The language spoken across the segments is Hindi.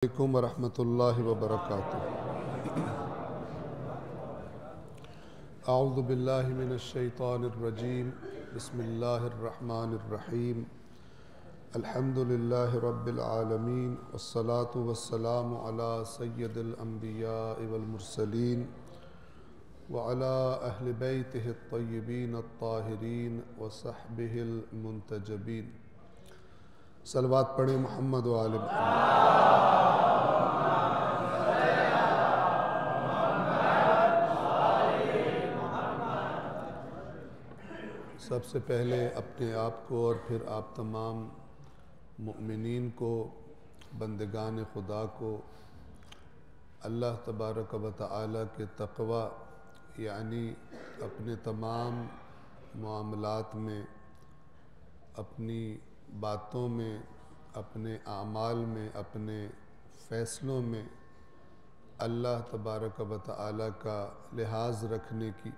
अस्सलामुअलैकुम वरहमतुल्लाहि वबरकातुहू। अऊज़ु बिल्लाहि मिनश शैतानिर रजीम। बिस्मिल्लाहिर रहमानिर रहीम। अल्हम्दुलिल्लाहि रब्बिल आलमीन वस्सलातु वस्सलामु अला सय्यिदिल अंबियाइ वल मुरसलीन व अला अहलि बैतिहि अत्तय्यिबीन अत्ताहिरीन व सहबिहिल मुंतजबीन। सलवात पढ़े मोहम्मद व आले मोहम्मद। सबसे पहले अपने आप को और फिर आप तमाम मुमिनीन को, बंदगान खुदा को अल्लाह तबारक व तआला के तक़वा यानी अपने तमाम मामलात में, अपनी बातों में, अपने आमाल में, अपने फ़ैसलों में अल्लाह तबारक व तआला का लिहाज रखने की,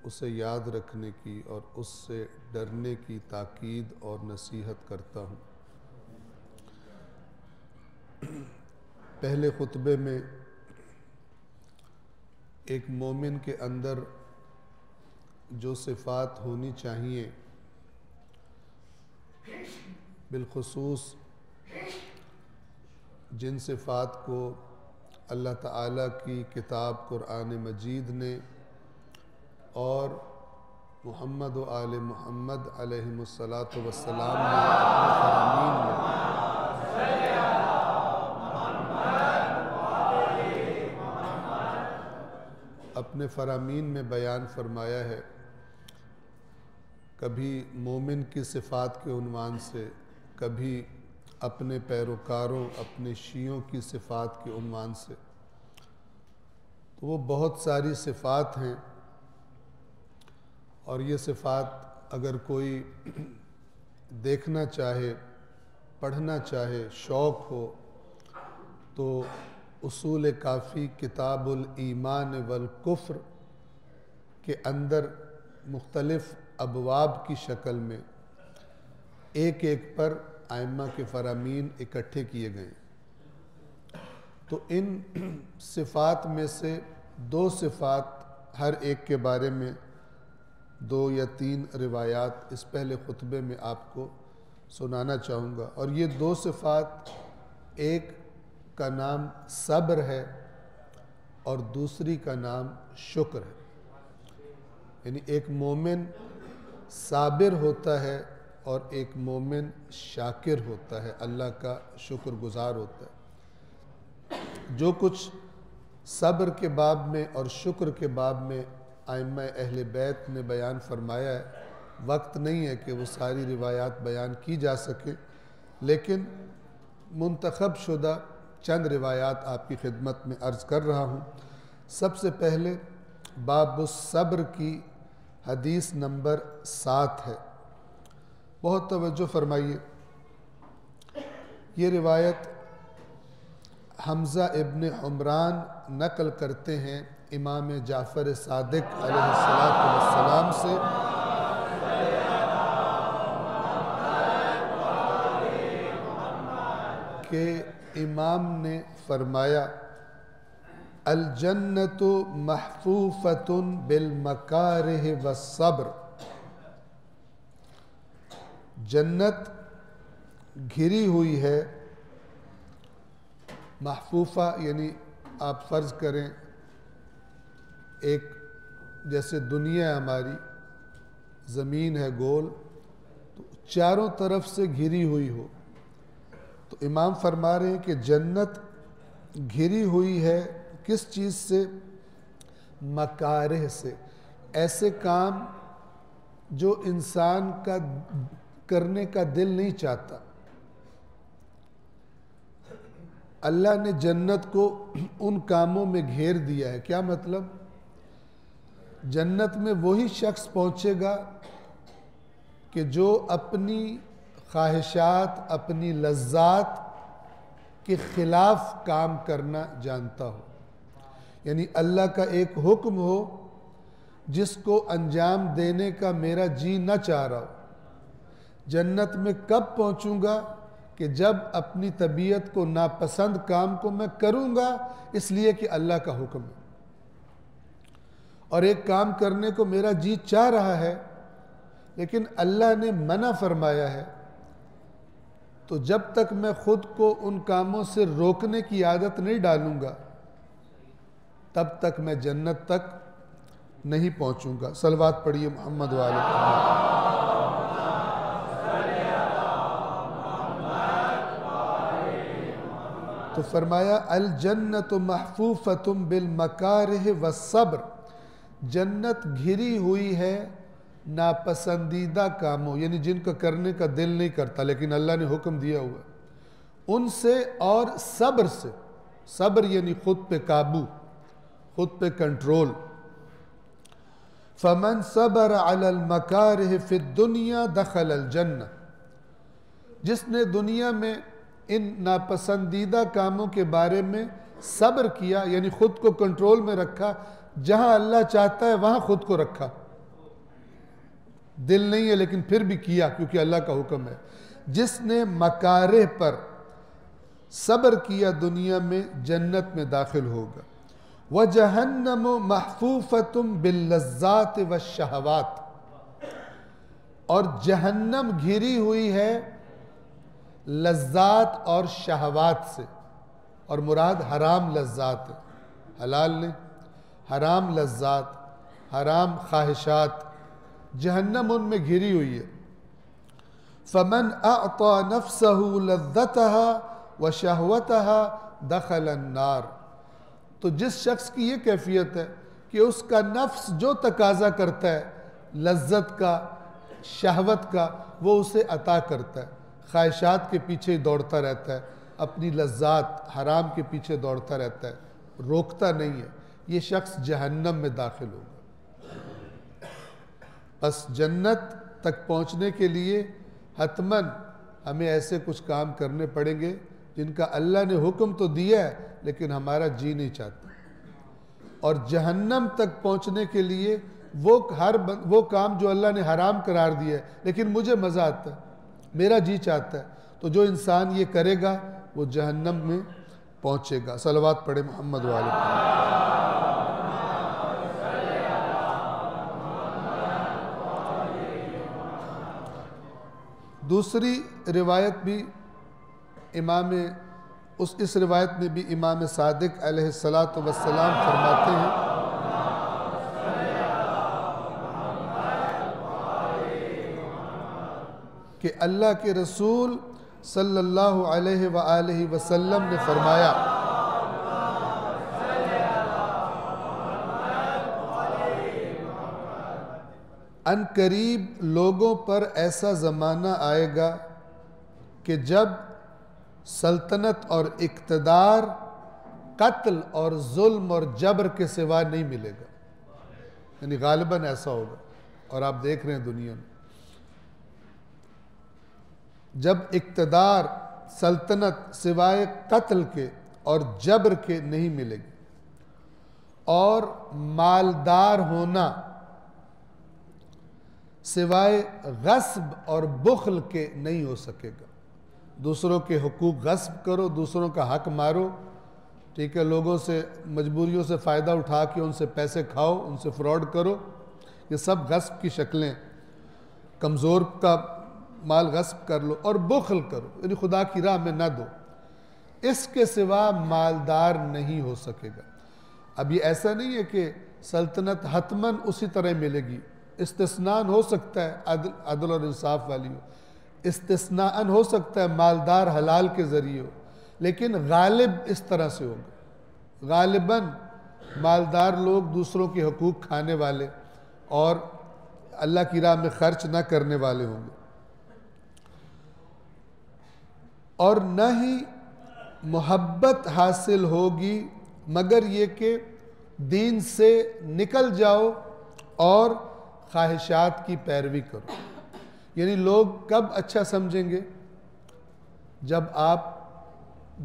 उसे याद रखने की और उससे डरने की ताकीद और नसीहत करता हूँ। पहले खुतबे में एक मोमिन के अंदर जो सिफ़ात होनी चाहिए, बिलखुसूस जिन सिफ़ात को अल्लाह ताला की किताब कुरान मजीद ने और मोहम्मद व आले मोहम्मद अलैहिमुस्सलातु वस्सलाम ने अपने फ़रामीन में बयान फरमाया है। कभी मोमिन की सिफ़ात के उन्वान से, कभी अपने पैरोकारों, अपने शियों की सिफ़ात के उन्वान से। तो वो बहुत सारी सिफ़ात हैं और ये सिफ़ात अगर कोई देखना चाहे, पढ़ना चाहे, शौक़ हो तो उसूल काफ़ी किताबुल ईमान वल कुफ्र के अंदर मुख्तलिफ़ अबवाब की शक्ल में एक एक पर आइम्मा के फ़रामीन इकट्ठे किए गए। तो इन सिफ़ात में से दो सिफ़ात, हर एक के बारे में 2 या 3 रिवायात इस पहले खुतबे में आपको सुनाना चाहूँगा। और ये 2 सिफ़ात, एक का नाम सब्र है और दूसरी का नाम शुक्र है। यानी एक मोमिन साबिर होता है और एक मोमिन शाकिर होता है, अल्लाह का शुक्रगुज़ार होता है। जो कुछ सब्र के बाब में और शुक्र के बाब में आइम्मा अहले बैत ने बयान फरमाया है, वक्त नहीं है कि वो सारी रिवायात बयान की जा सके, लेकिन मुंतखब शुदा चंद रिवायात आपकी खिदमत में अर्ज़ कर रहा हूँ। सबसे पहले बाबुस सब्र की हदीस नंबर 7 है। बहुत तवज्जो फरमाइए। ये रिवायत हमज़ा इब्न उमरान नकल करते हैं इमाम जाफ़र सादिक अलैहिस्सलातु वस्सलाम से कि इमाम ने फरमाया, अल जन्नतु महफूफतुन बिल मकारिह वस्सब्र। जन्नत घिरी हुई है, महफूफा यानी आप फ़र्ज़ करें एक जैसे दुनिया हमारी ज़मीन है गोल, तो चारों तरफ से घिरी हुई हो। तो इमाम फरमा रहे हैं कि जन्नत घिरी हुई है किस चीज़ से? मकारिह से, ऐसे काम जो इंसान का करने का दिल नहीं चाहता। अल्लाह ने जन्नत को उन कामों में घेर दिया है। क्या मतलब? जन्नत में वही शख्स पहुंचेगा कि जो अपनी ख्वाहिशात, अपनी लज्जात के ख़िलाफ़ काम करना जानता हो। यानी अल्लाह का एक हुक्म हो जिसको अंजाम देने का मेरा जी न चाह रहा हो। जन्नत में कब पहुंचूंगा कि जब अपनी तबीयत को नापसंद काम को मैं करूँगा इसलिए कि अल्लाह का हुक्म है, और एक काम करने को मेरा जी चाह रहा है लेकिन अल्लाह ने मना फरमाया है, तो जब तक मैं खुद को उन कामों से रोकने की आदत नहीं डालूंगा तब तक मैं जन्नत तक नहीं पहुंचूंगा। सलवात पढ़िए मोहम्मद वाले। तो फरमाया अल जन्नत महफूफतुम बिल मकारिह व सब्र, जन्नत घिरी हुई है नापसंदीदा कामों, यानी जिनका करने का दिल नहीं करता लेकिन अल्लाह ने हुक्म दिया हुआ, उनसे और सब्र से। सब्र यानी खुद पे काबू, खुद पे कंट्रोल। फमन सबर अलल मकारिह फिद दुनिया दखल अल जन्नह, जिसने दुनिया में इन नापसंदीदा कामों के बारे में सब्र किया, यानी खुद को कंट्रोल में रखा, जहां अल्लाह चाहता है वहां खुद को रखा, दिल नहीं है लेकिन फिर भी किया क्योंकि अल्लाह का हुक्म है। जिसने मकारे पर सब्र किया दुनिया में जन्नत में दाखिल होगा। व जहन्नम महफूफतुम बिल्लज़्ज़ात व शहवात, और जहन्नम घिरी हुई है लज्जात और शहवात से, और मुराद हराम लज्जात है, हलाल नहीं, हराम लज्जात, हराम ख्वाहिशात, जहन्नम उनमें घिरी हुई है। फमन अअता नफ्सहु लज़्ज़तहा व शहवतहा दखल अन्नार, तो जिस शख्स की ये कैफियत है कि उसका नफ्स जो तकाजा करता है लज्जत का, शहवत का, वो उसे अता करता है, ख्वाहिशात के पीछे दौड़ता रहता है, अपनी लज्जात हराम के पीछे दौड़ता रहता है, रोकता नहीं है, ये शख्स जहन्नम में दाखिल होगा। बस जन्नत तक पहुंचने के लिए हतमन हमें ऐसे कुछ काम करने पड़ेंगे जिनका अल्लाह ने हुक्म तो दिया है लेकिन हमारा जी नहीं चाहता, और जहन्नम तक पहुंचने के लिए वो काम जो अल्लाह ने हराम करार दिया है लेकिन मुझे मज़ा आता है, मेरा जी चाहता है, तो जो इंसान ये करेगा वो जहन्नम में पहुंचेगा। सलवात पढ़े मोहम्मद वाले। दूसरी रिवायत भी इस रिवायत में भी इमाम सादिक अलैहिस्सलातु वस्सलाम फरमाते हैं कि अल्लाह के रसूल सल्लल्लाहु अलैहि वसल्लम ने फरमाया, अनकरीब लोगों पर ऐसा ज़माना आएगा कि जब सल्तनत और इक़्तिदार कत्ल और जुल्म और जबर के सिवा नहीं मिलेगा, यानी गालिबन ऐसा होगा, और आप देख रहे हैं दुनिया में जब इक़्तिदार सल्तनत सिवाय कत्ल के और जबर के नहीं मिलेगी, और मालदार होना सिवाय गस्ब और बुख्ल के नहीं हो सकेगा। दूसरों के हुकूक गस्ब करो, दूसरों का हक मारो, ठीक है, लोगों से मजबूरियों से फ़ायदा उठा के उनसे पैसे खाओ, उनसे फ्रॉड करो, ये सब गस्ब की शक्लें। कमज़ोर का माल गस्ब कर लो और बुख्ल करो, यानी खुदा की राह में ना दो, इसके सिवा मालदार नहीं हो सकेगा। अब ये ऐसा नहीं है कि सल्तनत हतमन उसी तरह मिलेगी, इस्तिस्नान हो सकता है अदल और इंसाफ वाली हो, इस्तिस्नान हो सकता है मालदार हलाल के ज़रिए हो, लेकिन गालिब इस तरह से होगा, गालिबन मालदार लोग दूसरों के हुकूक खाने वाले और अल्लाह की राह में खर्च न करने वाले होंगे, और न ही मोहब्बत हासिल होगी मगर ये कि दीन से निकल जाओ और ख्वाहिशात की पैरवी करो। यानी लोग कब अच्छा समझेंगे? जब आप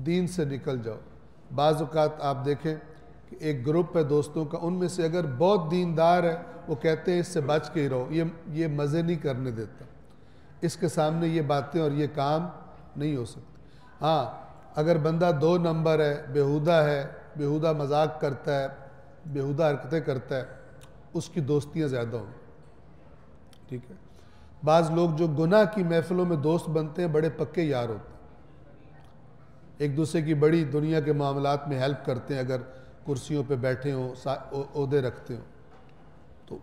दीन से निकल जाओ। बाज़ औक़ात आप देखें कि एक ग्रुप है दोस्तों का, उनमें से अगर बहुत दीनदार है वो कहते हैं इससे बच के ही रहो, ये मज़े नहीं करने देता, इसके सामने ये बातें और ये काम नहीं हो सकती। हाँ, अगर बंदा 2 नंबर है, बेहुदा मजाक करता है, बेहुदा हरकतें करता है, उसकी दोस्तियाँ ज़्यादा होंगी, ठीक है। बाज़ लोग जो गुनाह की महफिलों में दोस्त बनते हैं, बड़े पक्के यार होते हैं, एक दूसरे की बड़ी दुनिया के मामलात में हेल्प करते हैं, अगर कुर्सियों पे बैठे हों, ओहदे रखते हों। तो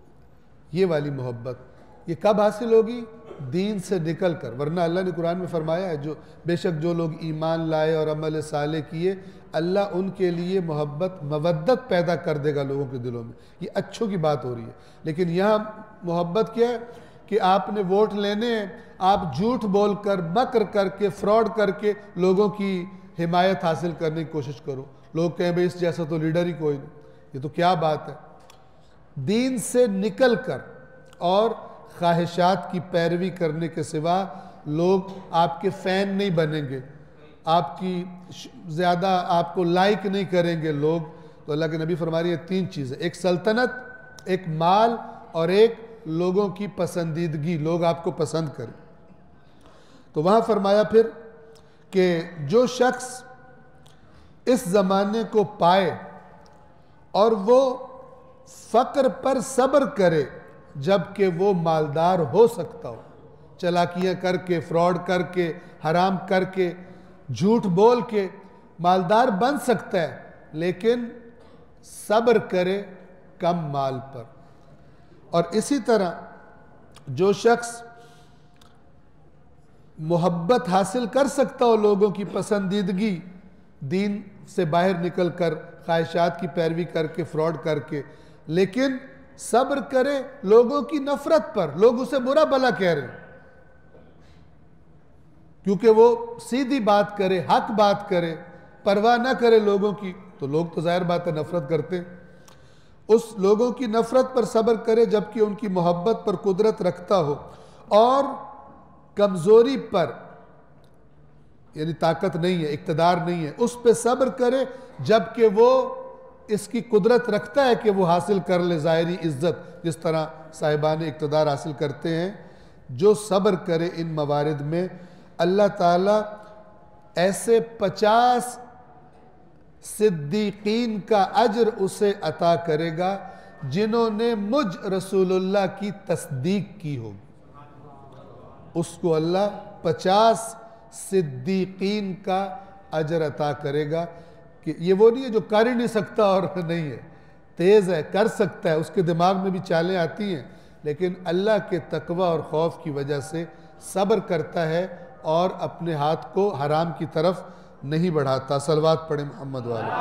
ये वाली मोहब्बत ये कब हासिल होगी? दीन से निकल कर। वरना अल्लाह ने कुरान में फरमाया है, जो बेशक जो लोग ईमान लाए और अमल साले किए, अल्लाह उनके लिए मवद्दत पैदा कर देगा लोगों के दिलों में। ये अच्छों की बात हो रही है। लेकिन यहाँ मोहब्बत क्या है कि आपने वोट लेने हैं, आप झूठ बोलकर, मकर करके, फ्रॉड करके लोगों की हिमायत हासिल करने की कोशिश करो। लोग कहें भाई इस जैसा तो लीडर ही कोई नहीं। ये तो क्या बात है। दीन से निकल कर और ख्वाहिशात की पैरवी करने के सिवा लोग आपके फ़ैन नहीं बनेंगे, आपकी ज़्यादा आपको लाइक नहीं करेंगे लोग। तो अल्लाह के नबी फरमा रही है 3 चीज़ें, एक सल्तनत, एक माल और एक लोगों की पसंदीदगी, लोग आपको पसंद करें। तो वहाँ फरमाया फिर कि जो शख्स इस ज़माने को पाए और वो फ़क्र पर सब्र करे जबकि वो मालदार हो सकता हो, चालाकियाँ करके, फ्रॉड करके, हराम करके, झूठ बोल के मालदार बन सकता है, लेकिन सब्र करे कम माल पर। और इसी तरह जो शख्स मोहब्बत हासिल कर सकता हो, लोगों की पसंदीदगी, दीन से बाहर निकल कर ख्वाहिशात की पैरवी करके, फ्रॉड करके, लेकिन सब्र करे लोगों की नफरत पर, लोग उसे बुरा भला कह रहे हैं, क्योंकि वो सीधी बात करे, हक बात करे, परवाह ना करे लोगों की, तो लोग तो जाहिर बात है नफरत करते हैं। उस लोगों की नफरत पर सब्र करे जबकि उनकी मोहब्बत पर कुदरत रखता हो, और कमजोरी पर, यानी ताकत नहीं है, इक़्तिदार नहीं है, उस पर सब्र करे जबकि वो इसकी कुदरत रखता है कि वो हासिल कर ले ज़ाहिरी इज़्ज़त, जिस तरह साहिबान इक़्तिदार हासिल करते हैं। जो सब्र करे इन मवारिद में, अल्लाह ताला ऐसे 50 सिद्दीकीन का अजर उसे अता करेगा जिन्होंने मुझ रसूलुल्लाह की तस्दीक की होगी। उसको अल्लाह 50 सिद्दीकीन का अजर अता करेगा। कि ये वो नहीं है जो कर ही नहीं सकता और नहीं है, तेज़ है, कर सकता है, उसके दिमाग में भी चालें आती हैं, लेकिन अल्लाह के तकवा और खौफ की वजह से सब्र करता है और अपने हाथ को हराम की तरफ नहीं बढ़ाता। सलवात पढ़े मोहम्मद वाले।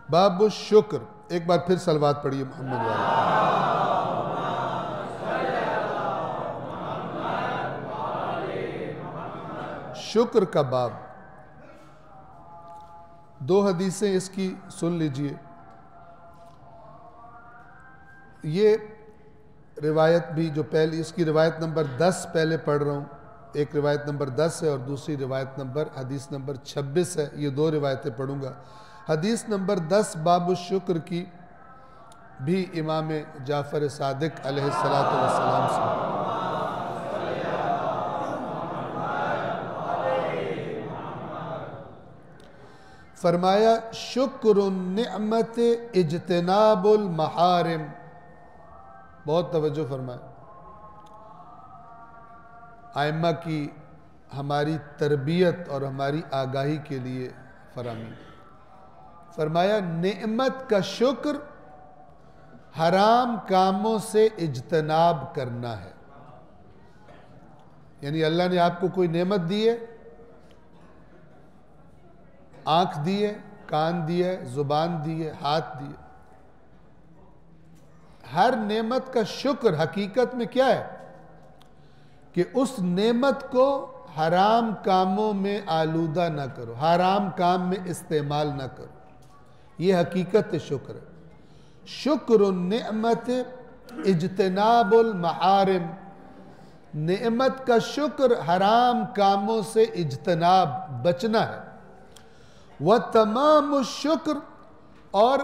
बाबु शुक्र, एक बार फिर सलवात पढ़िए मोहम्मद वाले। शुक्र का बाब, 2 हदीसें इसकी सुन लीजिए। ये रिवायत भी जो पहली, इसकी रिवायत नंबर 10 पहले पढ़ रहा हूँ, एक रिवायत नंबर 10 है और दूसरी रिवायत नंबर हदीस नंबर 26 है। ये 2 रिवायतें पढ़ूँगा। हदीस नंबर 10 बाबु शुक्र की भी इमाम जाफ़र सादिक अलैहिस्सलातु वस्सलाम से। फरमाया शुक्रुन निअमत इज्तनाबुल महारिम। बहुत तवज्जो फरमाया, आइम्मा की हमारी तरबियत और हमारी आगाही के लिए फरामी। फरमाया नेमत का शुक्र हराम कामों से इज्तनाब करना है। यानी अल्लाह ने आपको कोई नेमत दी है, आंख दी है, कान दी है, जुबान दी है, हाथ दी है। हर नेमत का शुक्र हकीकत में क्या है कि उस नेमत को हराम कामों में आलूदा ना करो, हराम काम में इस्तेमाल ना करो। ये हकीकत शुक्र है। शुक्र नेमत इज्तनाबुल महारिम, नेमत का शुक्र हराम कामों से इज्तनाब, बचना है। वह तमाम शुक्र, और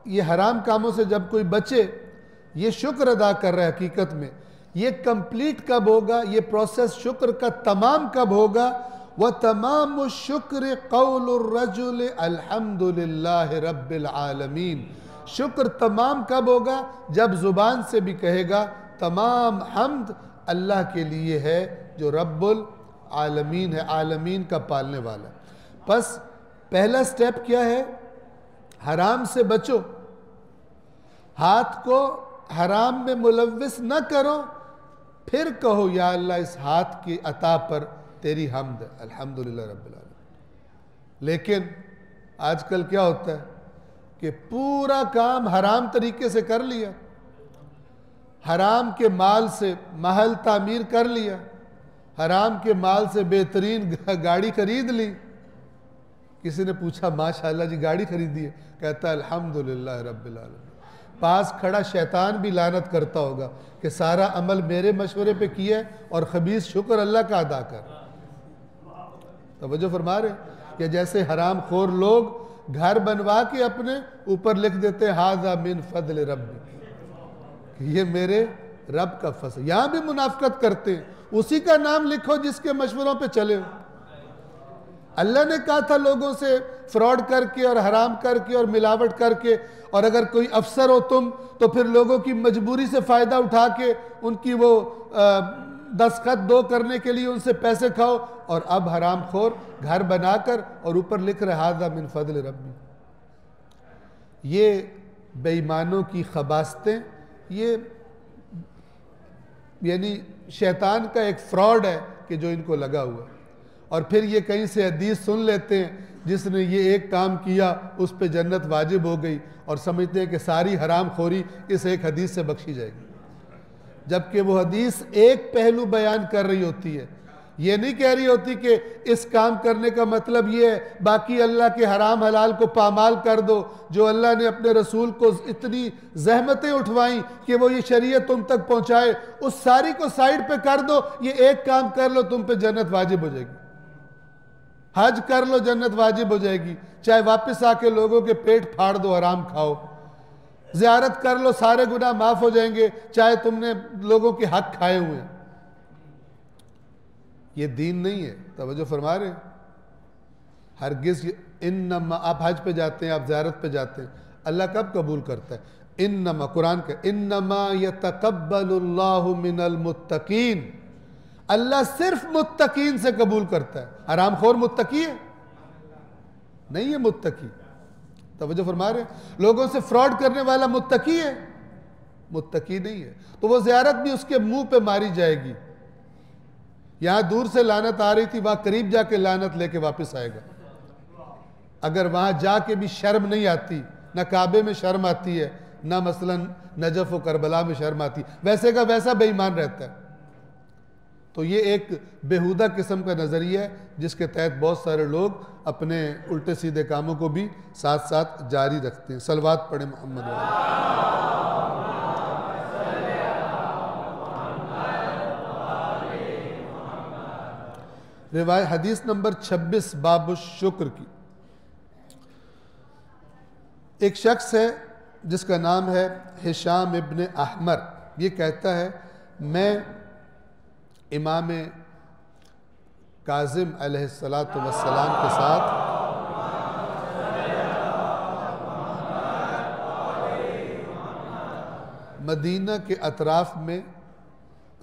ये हराम कामों से जब कोई बचे, ये शुक्र अदा कर रहा है हकीकत में। ये कंप्लीट कब होगा, ये प्रोसेस शुक्र का तमाम कब होगा? व तमाम शुक्र कौलुर रजुल अल्हम्दुलिल्लाह रब्बिल आलमीन। शुक्र तमाम कब होगा? जब जुबान से भी कहेगा तमाम हम्द अल्लाह के लिए है जो रब्बुल आलमीन है, आलमीन का पालने वाला। बस पहला स्टेप क्या है? हराम से बचो, हाथ को हराम में मुलव्विस न करो, फिर कहो या अल्लाह इस हाथ की अता पर तेरी हम्द है, अल्हम्दुलिल्लाह रब्बिल आलमीन। लेकिन आजकल क्या होता है कि पूरा काम हराम तरीके से कर लिया, हराम के माल से महल तामीर कर लिया, हराम के माल से बेहतरीन गाड़ी खरीद ली। किसी ने पूछा माशाअल्लाह जी गाड़ी खरीदी है? कहता है अल्हम्दुलिल्लाह रब्बिल आलमीन। पास खड़ा शैतान भी लानत करता होगा कि सारा अमल मेरे मशवरे पे किया है और खबीस शुक्र अल्लाह का अदा कर। तवज्जो फरमा रहे कि जैसे हराम खोर लोग घर बनवा के अपने ऊपर लिख देते हैं हाज़ा मिन फज़ल रब्बी, ये मेरे रब का फज़ल। यहाँ भी मुनाफिकत करते हैं, उसी का नाम लिखो जिसके मशवरों पे चले हो। अल्लाह ने कहा था लोगों से फ्रॉड करके और हराम करके और मिलावट करके, और अगर कोई अफसर हो तुम तो फिर लोगों की मजबूरी से फ़ायदा उठा के उनकी वो दस्तखत दो करने के लिए उनसे पैसे खाओ, और अब हराम खोर घर बनाकर और ऊपर लिख रहे हाज़ा मिन फज़ल रब्बी। ये बेईमानों की खबासतें, ये यानी शैतान का एक फ्रॉड है कि जो इनको लगा हुआ है। और फिर ये कहीं से हदीस सुन लेते हैं जिसने ये एक काम किया उस पे जन्नत वाजिब हो गई, और समझते हैं कि सारी हराम खोरी इस एक हदीस से बख्शी जाएगी, जबकि वो हदीस एक पहलू बयान कर रही होती है। ये नहीं कह रही होती कि इस काम करने का मतलब ये है बाकी अल्लाह के हराम हलाल को पामाल कर दो। जो अल्लाह ने अपने रसूल को इतनी जहमतें उठवाई कि वो ये शरीयत तुम तक पहुँचाए, उस सारी को साइड पे कर दो, ये एक काम कर लो तुम पे जन्नत वाजिब हो जाएगी। हज कर लो जन्नत वाजिब हो जाएगी, चाहे वापस आके लोगों के पेट फाड़ दो हराम खाओ। ज़ियारत कर लो सारे गुनाह माफ हो जाएंगे, चाहे तुमने लोगों के हक खाए हुए हैं। ये दीन नहीं है। तवज्जो फरमा रहे हैं। हरगिज़ इन्नमा, आप हज पे जाते हैं, आप ज़ियारत पे जाते हैं, अल्लाह कब कबूल करता है? इन्नमा, कुरान का इन्नमा यतक़ब्बलुल्लाहु मिनल मुत्तक़ीन, अल्लाह सिर्फ मुत्तकीन से कबूल करता है। हराम खोर मुत्तकी है? नहीं है मुत्तकी। तवज्जो फरमा रहे हैं। लोगों से फ्रॉड करने वाला मुत्तकी है? मुत्तकी नहीं है। तो वो ज़ियारत भी उसके मुंह पे मारी जाएगी। यहां दूर से लानत आ रही थी, वहां करीब जाके लानत लेके वापस आएगा। अगर वहां जाके भी शर्म नहीं आती, ना काबे में शर्म आती है, ना मसलन नजफ व करबला में शर्म आती, वैसे का वैसा बेईमान रहता है। तो ये एक बेहुदा किस्म का नज़रिया है जिसके तहत बहुत सारे लोग अपने उल्टे सीधे कामों को भी साथ साथ जारी रखते हैं। सलवात पढ़े मोहम्मद वाले। रिवायत हदीस नंबर 26 बाबु शुक्र की। एक शख्स है जिसका नाम है हिशाम इब्न अहमर। ये कहता है मैं इमाम काज़िम अलैहिस्सलातु वस्सलाम के साथ मदीना के अतराफ में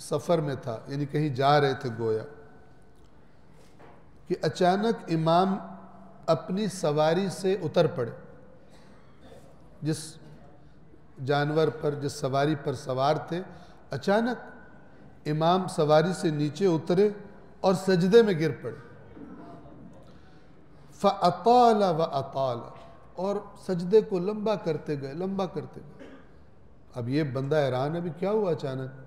सफ़र में था, यानी कहीं जा रहे थे गोया कि अचानक इमाम अपनी सवारी से उतर पड़े। जिस जानवर पर, जिस सवारी पर सवार थे, अचानक इमाम सवारी से नीचे उतरे और सजदे में गिर पड़े। फ़अताला व अताला, और सजदे को लंबा करते गए, लंबा करते गए। अब ये बंदा हैरान है, अभी क्या हुआ? अचानक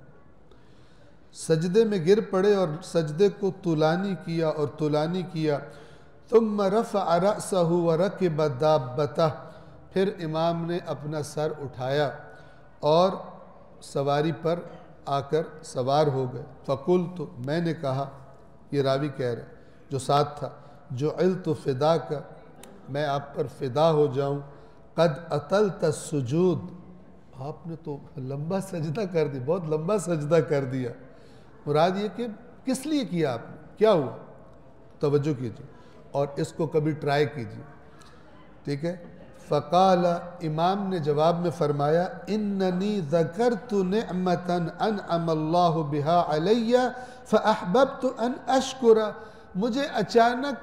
सजदे में गिर पड़े और सजदे को तुलानी किया और तुलानी किया। तुम्म रफ़अ रअसहु व रकिब दाब्बतह, फिर इमाम ने अपना सर उठाया और सवारी पर आकर सवार हो गए। फ़कुल, तो मैंने कहा, ये रावी कह रहे जो साथ था, जो इल्तु फ़िदा का, मैं आप पर फ़िदा हो जाऊँ, कद अतलत सुजूद, आपने तो लंबा सजदा कर दिया, बहुत लंबा सजदा कर दिया। मुराद ये कि किस लिए किया आपने, क्या हुआ, तवज्जो कीजिए और इसको कभी ट्राई कीजिए, ठीक है। फ़क़ाल, इमाम ने जवाब में फरमाया, इन्ननी ज़करतु निअमतन अनअमल्लाहु बिहा अलैया फ़अहबब्तु अन अशकुरा, मुझे अचानक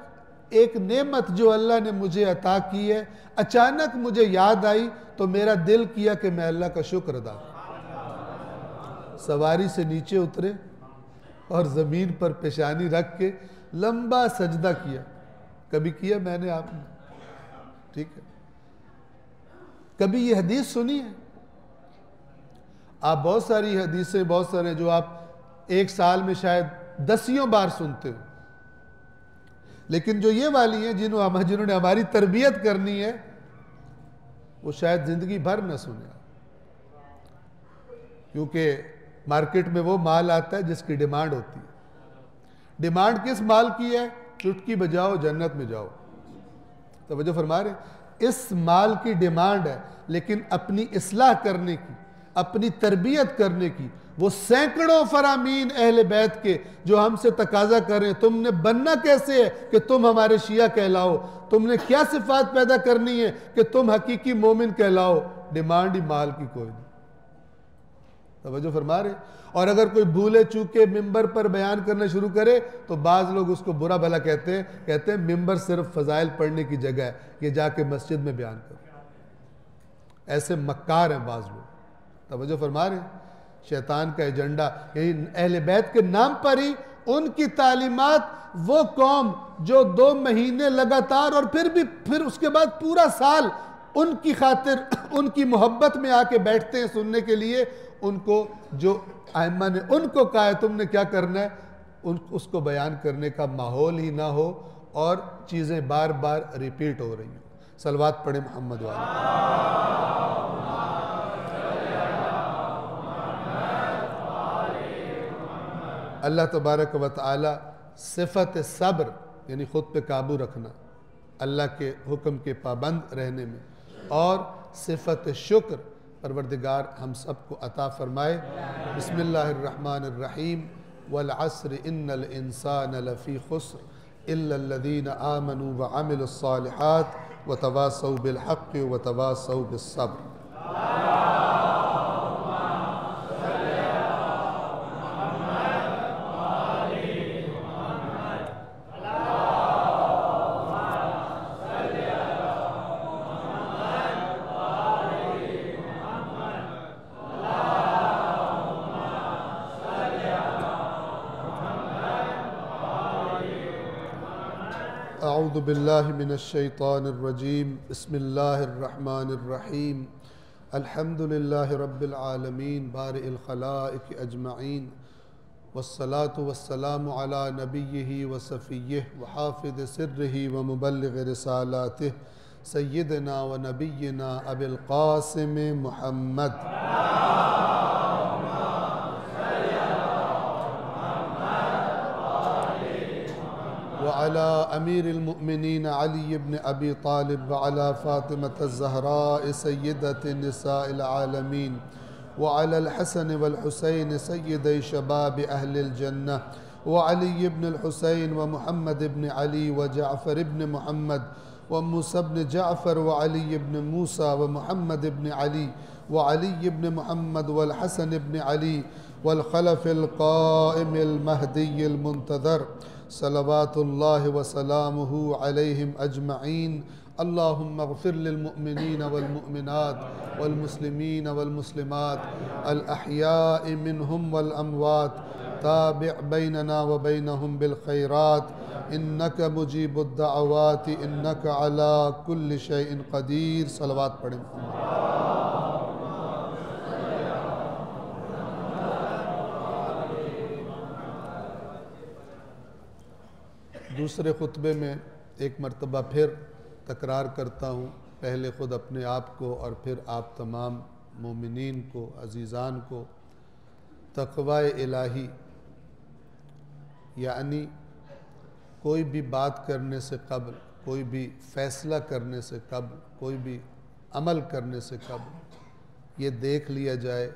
एक नेमत जो अल्लाह ने मुझे अता की है, अचानक मुझे याद आई तो मेरा दिल किया कि मैं अल्लाह का शुक्र अदा करूं। सवारी से नीचे उतरे और ज़मीन पर पेशानी रख के लंबा सजदा किया। कभी किया मैंने, आपने, ठीक है। कभी ये हदीस सुनी है? आप बहुत सारी हदीसें, बहुत सारे जो आप एक साल में शायद दसियों बार सुनते हो, लेकिन जो ये वाली है जिन्होंने हमारी तरबियत करनी है, वो शायद जिंदगी भर न सुने, क्योंकि मार्केट में वो माल आता है जिसकी डिमांड होती है। डिमांड किस माल की है? चुटकी बजाओ जन्नत में जाओ। तवज्जो फरमा रहे, इस माल की डिमांड है, लेकिन अपनी इस्लाह करने की, अपनी तरबियत करने की, वो सैकड़ों फरामीन अहले बैत के जो हमसे तकाजा कर रहे हैं, तुमने बनना कैसे है कि तुम हमारे शिया कहलाओ, तुमने क्या सिफात पैदा करनी है कि तुम हकीकी मोमिन कहलाओ। डिमांड ही माल की कोई नहीं। तवज्जो फरमा रहे। और अगर कोई भूले चूके मिंबर पर बयान करना शुरू करे तो बाज़ लोग उसको बुरा भला कहते हैं मिंबर सिर्फ फजाइल पढ़ने की जगह है, ये जाके मस्जिद में बयान करो। ऐसे मक्कार हैं बाज़ लोग। तवज्जो फरमा रहे। शैतान का एजेंडा यही, अहले बैत के नाम पर ही उनकी तालीमात, वो कौम जो 2 महीने लगातार और फिर उसके बाद पूरा साल उनकी खातिर, उनकी मोहब्बत में आके बैठते हैं सुनने के लिए, उनको जो आइम्मा ने उनको कहा है तुमने क्या करना है, उसको बयान करने का माहौल ही ना हो और चीज़ें बार बार रिपीट हो रही हो। सलवात पढ़े मोहम्मद वाले। अल्लाह तबारक व तआला सिफ़त सब्र यानी ख़ुद पे काबू रखना, अल्लाह के हुक्म के पाबंद रहने में, और सिफ़त शुक्र परवरदिगार हम सबको अता फ़रमाए। बिस्मिल्लाहिर्रहमानिर्रहीम। वल अस्र इन्नल इंसान लफ़ी खुस्र इल्लल्लज़ीना आमनू व अमिलुस्सालिहात व तवासौ बिल हक़्क़ि व तवासौ बिस्सब्र। अऊज़ु बिल्लाहि मिनश्शैतानिर्रजीम। बिस्मिल्लाहिर्रहमानिर्रहीम। अल्हम्दुलिल्लाहि रब्बिल आलमीन बारिइल खलाइक अजमईन वस्सलातु वस्सलामु अला नबिय्यिहि व सफ़िय्यिहि व हाफ़िज़ सिर्रिहि व मुबल्लिग़ रिसालातिहि सय्यिदना व नबिय्यिना अबिल क़ासिम मुहम्मद व अला अमीरिल मुमिनीन अली इब्न अबी तालिब व अला फ़ातिमत ज़हरा सय्यदति निसाइल आलमीन व अलल हसन वल हुसैन सय्यदै शबाब अहलिल जन्नह व अली इब्न हुसैन व मुहम्मद इब्न अली व जाफ़र इब्न मुहम्मद व मूसा इब्न जाफ़र व अली इब्न मूसा व मुहम्मद इब्न अली व अली इब्न मुहम्मद वल हसन इब्न अली वल खलफ़िल क़ाइमिल महदिय्यिल मुंतज़र सलवातुल्लाहि व सलामुहु अलैहिम अजमईन। अल्लाहुम्मा ग़फ़िर लिल मुअमिनीन वल मुअमिनात वल मुस्लिमीन वल मुस्लिमात अल अहयाइ मिनहुम वल अमवात ताबि' बैनना व बैनहुम बिल खैरात इन्नका मुजीबुद दअवाति इन्नका अला कुल्लि शैइन क़दीर। सलवात पढ़ें। दूसरे खुतबे में एक मरतबा फिर तकरार करता हूँ, पहले ख़ुद अपने आप को और फिर आप तमाम मोमिनीन को, अज़ीज़ान को, तक़वा इलाही यानी कोई भी बात करने से कबल, कोई भी फ़ैसला करने से कबल, कोई भी अमल करने से कब ये देख लिया जाए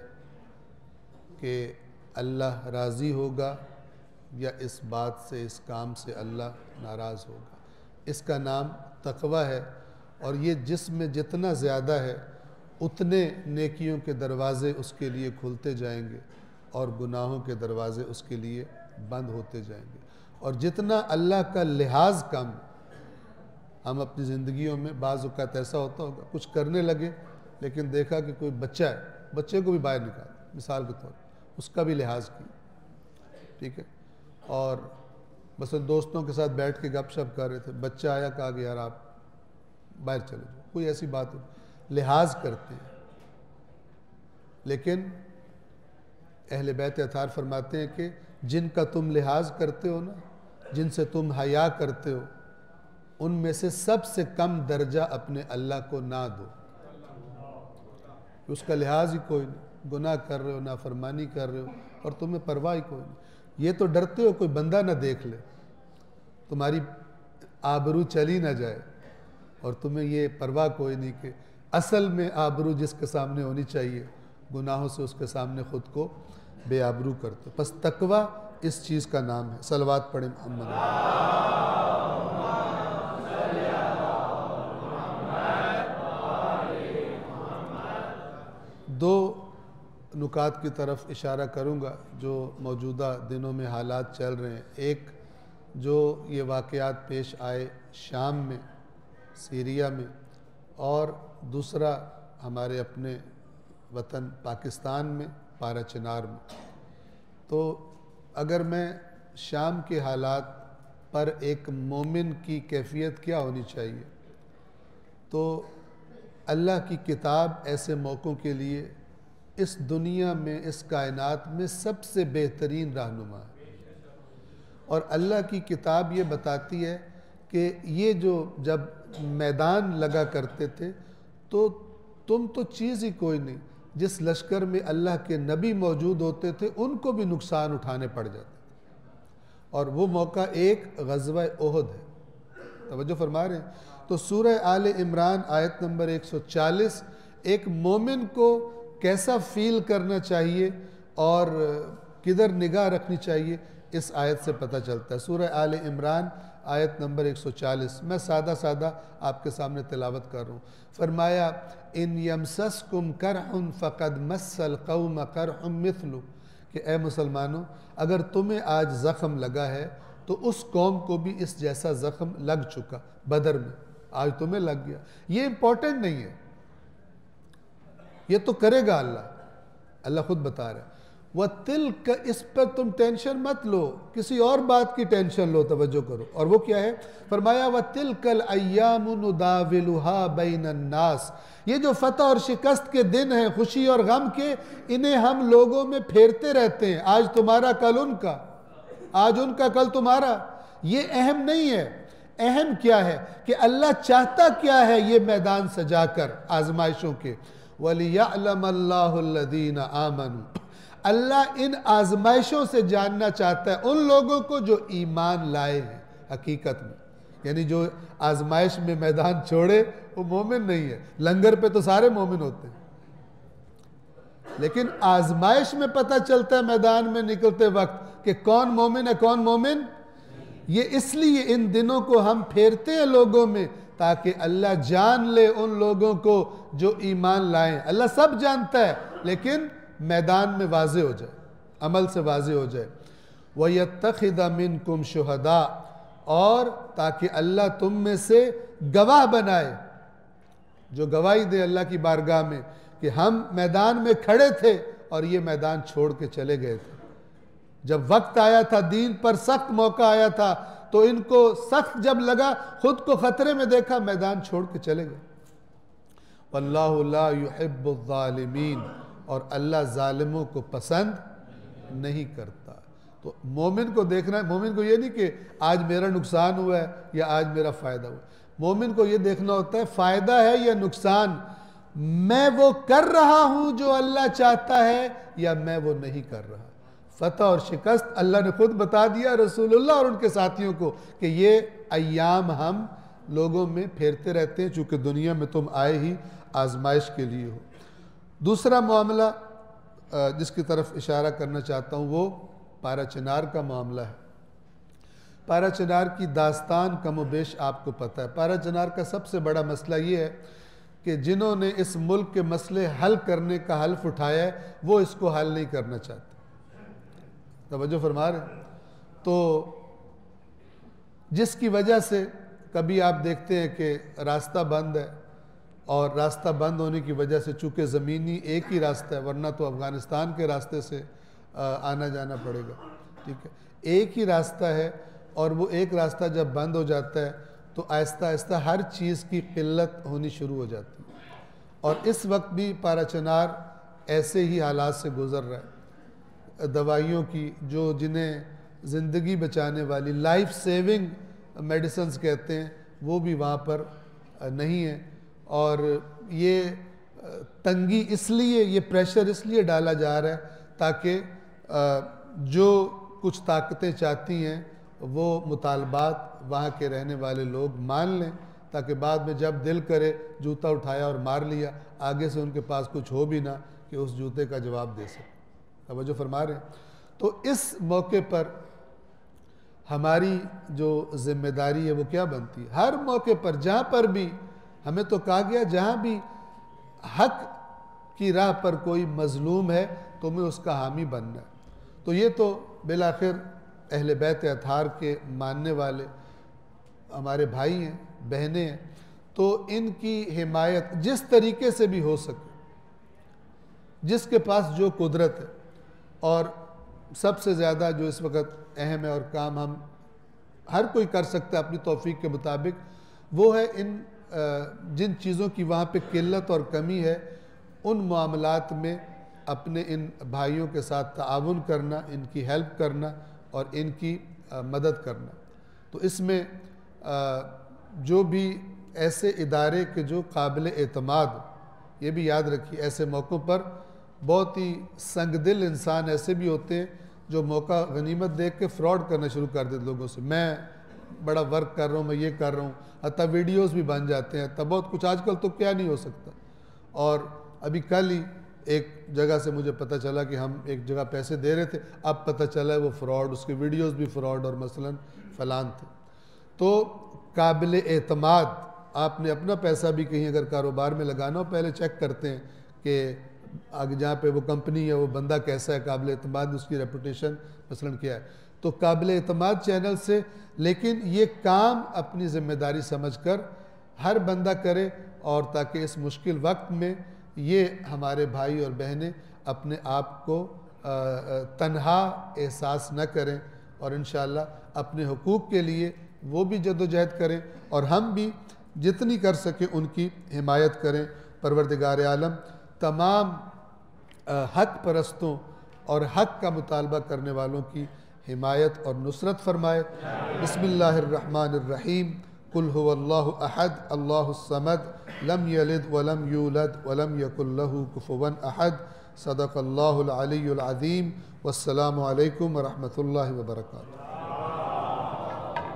कि अल्लाह राज़ी होगा या इस बात से, इस काम से अल्लाह नाराज़ होगा। इसका नाम तक़वा है। और ये जिसमें जितना ज़्यादा है उतने नेकियों के दरवाज़े उसके लिए खुलते जाएंगे और गुनाहों के दरवाज़े उसके लिए बंद होते जाएंगे। और जितना अल्लाह का लिहाज कम, हम अपनी ज़िंदगियों में बाज़ औक़ात ऐसा होता होगा कुछ करने लगे लेकिन देखा कि कोई बच्चा है, बच्चे को भी बाहर निकाल, मिसाल के तौर पर उसका भी लिहाज की, ठीक है। और बस दोस्तों के साथ बैठ के गपशप कर रहे थे, बच्चा आया, कहा कि यार आप बाहर चले जाओ, कोई ऐसी बात हो, लिहाज करते हैं। लेकिन अहले बैत अतार फरमाते हैं कि जिनका तुम लिहाज करते हो ना, जिनसे तुम हया करते हो, उनमें से सबसे कम दर्जा अपने अल्लाह को ना दो। उसका लिहाज ही कोई नहीं, गुनाह कर रहे हो, नाफरमानी कर रहे हो और तुम्हें परवाह ही कोई नहीं। ये तो डरते हो कोई बंदा ना देख ले, तुम्हारी आबरू चली ना जाए, और तुम्हें ये परवाह कोई नहीं कि असल में आबरू जिसके सामने होनी चाहिए, गुनाहों से उसके सामने ख़ुद को बेआबरू करते हो। बस तकवा इस चीज़ का नाम है। सलवात पढ़े मोहम्मद। दो नुकात की तरफ इशारा करूँगा जो मौजूदा दिनों में हालात चल रहे हैं। एक जो ये वाक़यात पेश आए शाम में, सीरिया में, और दूसरा हमारे अपने वतन पाकिस्तान में, पारा चिनार में। तो अगर मैं शाम के हालात पर एक मोमिन की कैफियत क्या होनी चाहिए, तो अल्लाह की किताब ऐसे मौक़ों के लिए इस दुनिया में, इस कायनात में सबसे बेहतरीन रहनुमा है। और अल्लाह की किताब ये बताती है कि ये जो जब मैदान लगा करते थे तो तुम तो चीज़ ही कोई नहीं, जिस लश्कर में अल्लाह के नबी मौजूद होते थे उनको भी नुकसान उठाने पड़ जाते थे। और वो मौका एक ग़ज़वा ओहद है। तवज्जो फरमा रहे हैं। तो सूरह आले इमरान आयत नंबर 140 एक मोमिन को कैसा फ़ील करना चाहिए और किधर निगाह रखनी चाहिए, इस आयत से पता चलता है। सूरह आले इमरान आयत नंबर 140 मैं सादा सादा आपके सामने तिलावत कर रहा हूँ। फरमाया, इन यमसस्कुम करहुन फ़क़द मस्सल क़ौम करहुम मिथलु, कि ए मुसलमानों, अगर तुम्हें आज ज़ख़म लगा है तो उस कौम को भी इस जैसा ज़ख़म लग चुका बदर में, आज तुम्हें लग गया। ये इम्पोर्टेंट नहीं है, ये तो करेगा अल्लाह। अल्लाह खुद बता रहा है, वह तिल का, इस पर तुम टेंशन मत लो, किसी और बात की टेंशन लो, तवज्जो करो। और वो क्या है? फरमाया, वह तिल कल अय्यामु नुदाविलुहा बैनन नास, ये जो फतह और शिकस्त के दिन हैं, खुशी और गम के, इन्हें हम लोगों में फेरते रहते हैं। आज तुम्हारा कल उनका, आज उनका कल तुम्हारा। ये अहम नहीं है। अहम क्या है कि अल्लाह चाहता क्या है ये मैदान सजाकर आजमाइशों के। वलियअलमल्लाहुल्लज़ीना आमनू, अल्लाह इन आजमाइशों से जानना चाहता है उन लोगों को जो ईमान लाए हैं हकीकत में। यानी जो आजमाइश में मैदान छोड़े वो मोमिन नहीं है। लंगर पे तो सारे मोमिन होते हैं, लेकिन आजमाइश में पता चलता है मैदान में निकलते वक्त कि कौन मोमिन है कौन मोमिन। ये इसलिए इन दिनों को हम फेरते हैं लोगों में, ताकि अल्लाह जान ले उन लोगों को जो ईमान लाएं। अल्लाह सब जानता है, लेकिन मैदान में वाज़े हो जाए, अमल से वाज़े हो जाए। वयत्तखिज़ मिनकुम शुहदा, और ताकि अल्लाह तुम में से गवाह बनाए, जो गवाही दे अल्लाह की बारगाह में कि हम मैदान में खड़े थे और ये मैदान छोड़ के चले गए थे। जब वक्त आया था, दीन पर सख्त मौका आया था, तो इनको सख्त जब लगा, खुद को खतरे में देखा, मैदान छोड़ के चले गए। वल्लाहु ला युहिब्बुज़्ज़ालिमीन, और अल्लाह जालिमों को पसंद नहीं करता। तो मोमिन को देखना है, मोमिन को ये नहीं कि आज मेरा नुकसान हुआ है या आज मेरा फ़ायदा हुआ। मोमिन को ये देखना होता है फ़ायदा है या नुकसान, मैं वो कर रहा हूँ जो अल्लाह चाहता है या मैं वो नहीं कर रहा। फतह और शिकस्त अल्लाह ने खुद बता दिया रसूलुल्लाह और उनके साथियों को कि ये अय्याम हम लोगों में फेरते रहते हैं, चूँकि दुनिया में तुम आए ही आजमाइश के लिए हो। दूसरा मामला जिसकी तरफ इशारा करना चाहता हूँ वो पारा चिनार का मामला है। पारा चिनार की दास्तान कमोबेश आपको पता है। पारा चिनार का सबसे बड़ा मसला ये है कि जिन्होंने इस मुल्क के मसले हल करने का हल्फ उठाया है वो इसको हल नहीं करना चाहते। तवज्जो फरमा रहे। तो जिसकी वजह से कभी आप देखते हैं कि रास्ता बंद है, और रास्ता बंद होने की वजह से चूँकि ज़मीनी एक ही रास्ता है, वरना तो अफ़गानिस्तान के रास्ते से आना जाना पड़ेगा, ठीक है, एक ही रास्ता है, और वो एक रास्ता जब बंद हो जाता है तो आहिस्ता आहिस्ता हर चीज़ की किल्लत होनी शुरू हो जाती है। और इस वक्त भी पारा चिनार ऐसे ही हालात से गुज़र रहा है। दवाइयों की जो जिन्हें ज़िंदगी बचाने वाली लाइफ सेविंग मेडिसिन्स कहते हैं वो भी वहाँ पर नहीं है। और ये तंगी इसलिए, ये प्रेशर इसलिए डाला जा रहा है ताकि जो कुछ ताकतें चाहती हैं वो मुतालबात वहाँ के रहने वाले लोग मान लें, ताकि बाद में जब दिल करे जूता उठाया और मार लिया, आगे से उनके पास कुछ हो भी ना कि उस जूते का जवाब दे सके। तवज्जो फरमा रहे हैं। तो इस मौके पर हमारी जो जिम्मेदारी है वो क्या बनती है? हर मौके पर जहाँ पर भी हमें तो कहा गया जहाँ भी हक की राह पर कोई मजलूम है तो हमें उसका हामी बनना है। तो ये तो बिलाखिर अहले बैत अताहार के मानने वाले हमारे भाई हैं, बहनें हैं, तो इनकी हिमायत जिस तरीके से भी हो सके, जिसके पास जो कुदरत है, और सबसे ज़्यादा जो इस वक्त अहम है और काम हम हर कोई कर सकता है अपनी तौफीक के मुताबिक, वो है इन जिन चीज़ों की वहाँ पे किल्लत और कमी है उन मामलात में अपने इन भाइयों के साथ ताआवुन करना, इनकी हेल्प करना और इनकी मदद करना। तो इसमें जो भी ऐसे इदारे के जो काबिल एतमाद, ये भी याद रखिए ऐसे मौक़ों पर बहुत ही संगदिल इंसान ऐसे भी होते हैं जो मौका गनीमत देख के फ्रॉड करना शुरू कर देते लोगों से। मैं बड़ा वर्क कर रहा हूँ, मैं ये कर रहा हूँ, हत्ता वीडियोस भी बन जाते हैं, तब बहुत कुछ। आजकल तो क्या नहीं हो सकता। और अभी कल ही एक जगह से मुझे पता चला कि हम एक जगह पैसे दे रहे थे, अब पता चला है वो फ्रॉड, उसके वीडियोस भी फ्रॉड और मसलन फलान थे। तो काबिल एतमाद, आपने अपना पैसा भी कहीं अगर कारोबार में लगाना हो, पहले चेक करते हैं कि आगे जहाँ पे वो कंपनी है वो बंदा कैसा है, काबिल एतमाद, उसकी रेपुटेशन मसलन क्या है। तो काबिल एतमाद चैनल से, लेकिन ये काम अपनी ज़िम्मेदारी समझकर हर बंदा करे, और ताकि इस मुश्किल वक्त में ये हमारे भाई और बहनें अपने आप को तन्हा एहसास न करें, और इंशाअल्लाह अपने हुकूक के लिए वो भी जद्दोजहद करें और हम भी जितनी कर सकें उनकी हिमायत करें। परवरदिगार आलम तमाम हक परस्तों और हक का मुतालबा करने वालों की हिमायत और नुसरत फरमाए। बिस्मिल्लाहिर्रहमानिर्रहीम। कुल हुवल्लाहु अहद अल्लाहुस समद लम यलिद वलम यूलद वलम यकुल लहू कुफुवन अहद। सदक़ल्लाहुल अलीयुल अज़ीम। वस्सलामु अलैकुम व रहमतुल्लाहि व बरकातुहू।